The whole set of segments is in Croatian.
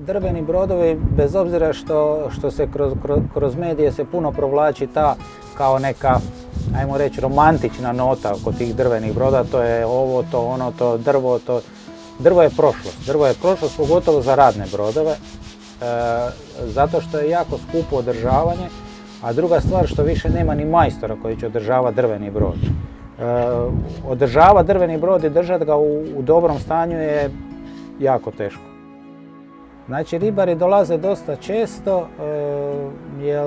Drveni brodovi, bez obzira što se kroz medije se puno provlači ta kao neka, ajmo reći, romantična nota oko tih drvenih broda, to je ovo, to ono, to drvo, to... Drvo je prošlost. Drvo je prošlost pogotovo za radne brodove, zato što je jako skupo održavanje, a druga stvar što više nema ni majstora koji će održavati drveni brod. Održavati drveni brod i držati ga u dobrom stanju je jako teško. Znači, ribari dolaze dosta često, jer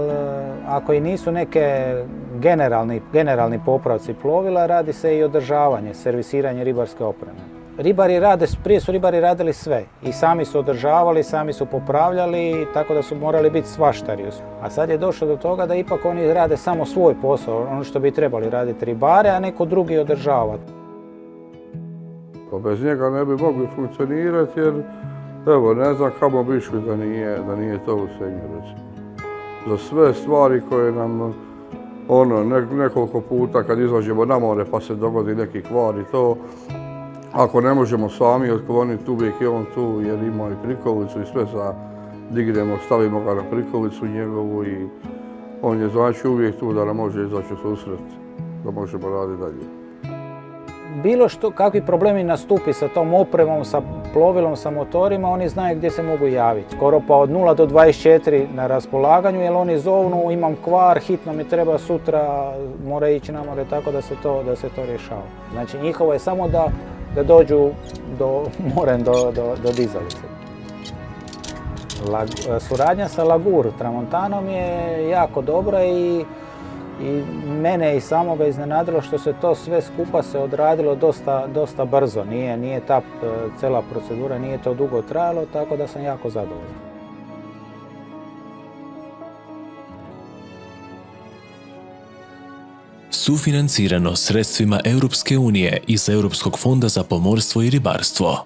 ako i nisu neke generalni popravci plovila, radi se i održavanje, servisiranje ribarske opreme. Prije su ribari radili sve, i sami su održavali, sami su popravljali, tako da su morali biti svaštari. A sad je došlo do toga da ipak oni rade samo svoj posao, ono što bi trebali raditi ribare, a neko drugi održavati. Pa bez njega ne bi mogli funkcionirati jer, evo, ne znam kamo bi išli da nije to u Senju, recimo. Za sve stvari koje nam, nekoliko puta kad izlažemo na more pa se dogodi neki kvar i to, ako ne možemo sami otkloniti, uvijek je on tu jer ima i prikolicu i sve dignemo, stavimo ga na prikolicu njegovu i on je znači uvijek tu da nam može izaći u susret, da možemo raditi dalje. Bilo što, kakvi problemi nastupi sa tom opremom, sa plovilom, sa motorima, oni znaju gdje se mogu javiti. Skoro pa od 0 do 24 na raspolaganju, jer oni zovnu, imam kvar, hitno mi treba sutra, mora ići na more, tako da se to rješava. Znači njihovo je samo da dođu morem do dizalice. Suradnja sa Lagur Tramontanom je jako dobra i mene i samoga iznenadilo što se to sve skupa se odradilo dosta brzo. Nije ta cijela procedura, nije to dugo trajalo, tako da sam jako zadovoljan. Sufinancirano sredstvima Europske unije iz Europskog fonda za pomorstvo i ribarstvo.